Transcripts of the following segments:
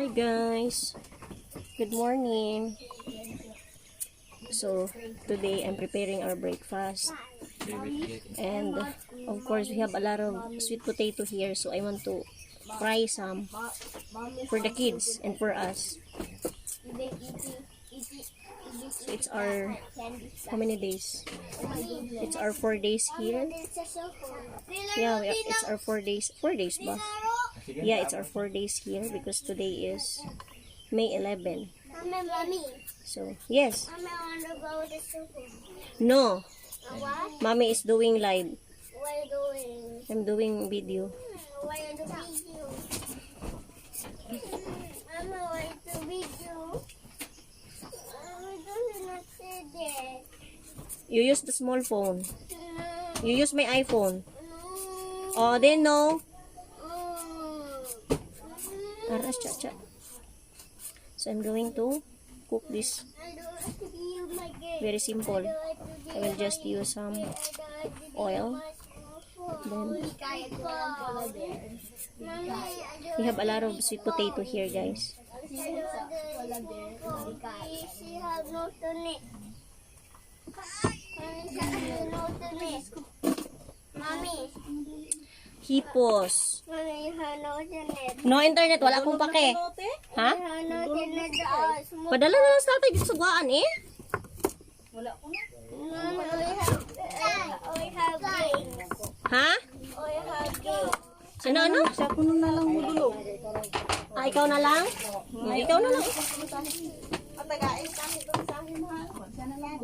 Hi guys, good morning. So today I'm preparing our breakfast, and of course we have a lot of sweet potato here, so I want to fry some for the kids and for us. So it's our, how many days? It's our 4 days here. Yeah, it's our 4 days. 4 days ba? Yeah, it's our 4 days here because today is May 11. So, yes. No. Mommy is doing live. I'm doing video. You use the small phone. You use my iPhone. Oh, then no. Aras, cha. So I'm going to cook this. Very simple. I will just use some oil. Then we have a lot of sweet potato here, guys. Hipos. No internet, wala akong pake. Ha? Padala na lang sa tatay dito sa guwaan eh. Wala ko na. Ha? Ano? Siya kuno na lang mo dulo. Ah, ikaw na lang? Ikaw na lang. Patagain kami doon sa amin ha. Siya na lang.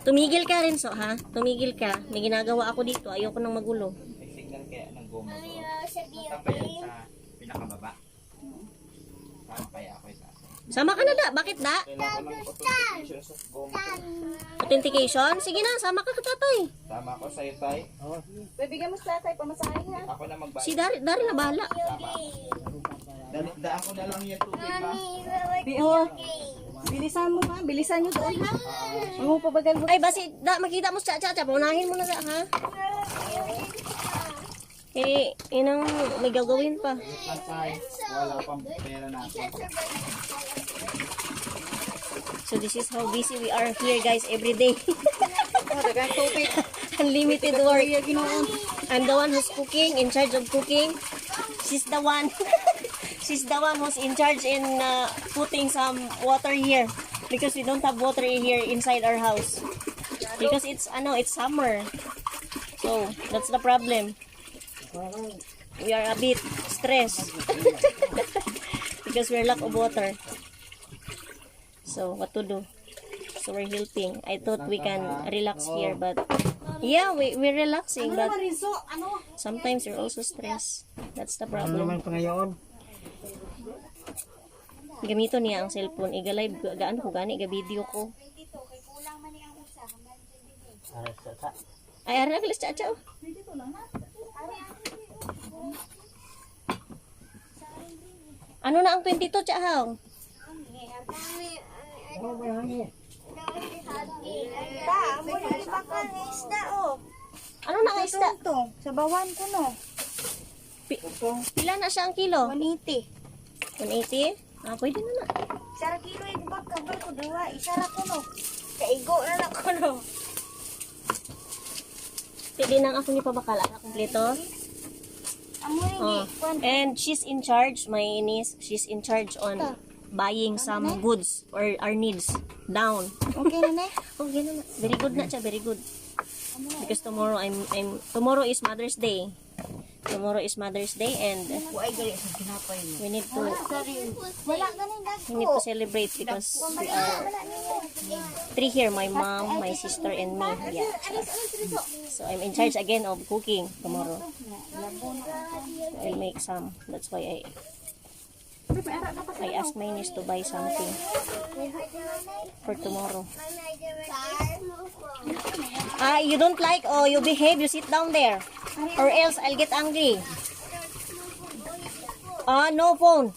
Tumigil ka rin, so ha? Tumigil ka. May ginagawa ako dito. Ayoko nang magulo. Signal kaya ng goma ko. Saan pa yan sa pinakababa? Saan kaya ako isa? Sama ka na da. Bakit da? Kailangan ko ng authentication sa goma ko. Authentication? Sige na, sama ka tatay. Tama ako sa'yo, Tay. Bibigyan mo sa tatay pamasahe ha. Ako na magbayad. Si Dari na bahala. Tama. Daan ko na lang yung tubig, ha? Bilisan mo ha. Bilisan nyo doon ha. Ang pabagal mo. Ay, basi, da, makita mo sa cha. Paunahin mo na da, ha? Eh, inang may gagawin pa. Tay, wala pang pera natin. So, this is how busy we are here, guys, every day. Unlimited work. I'm the one who's cooking, in charge of cooking. She's the one. She's the one who's in charge in putting some water here. Because we don't have water here inside our house. Because it's summer. So, that's the problem. We are a bit stressed. Because we're lack of water. So, what to do? So, we're helping. I thought we can relax here, but yeah, we're relaxing, but sometimes we're also stressed. That's the problem. Gamito niya ang cellphone. Iga-live, gaan ko gani, iga-video ko. Ay, ara kalis cha. Ano na ang 22 cha haw? Ano na ang isda? Sa bawan ko no. Pila na siya ang kilo? 180. 180? Ah, pwede na na. Isara kilo yung bakabal ko dawa. Isara ko no. Kaigo na lang ko no. Pwede nang ako ni pabakal. Ako kompleto. Oh. And she's in charge, my niece. She's in charge on buying some goods or our needs down. Okay na na. Okay na na. Very good na siya, very good. Because tomorrow tomorrow is Mother's Day. Tomorrow is Mother's Day and we need to celebrate because we are 3 here, my mom, my sister and me. Yeah. So I'm in charge again of cooking tomorrow. I'll make some. That's why I asked my niece to buy something for tomorrow. You don't like, oh, you behave, you sit down there. Or else I'll get angry. No phone.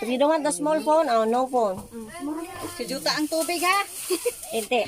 If you don't want the small phone, no phone. Si Juta ang tubig ha. Hindi.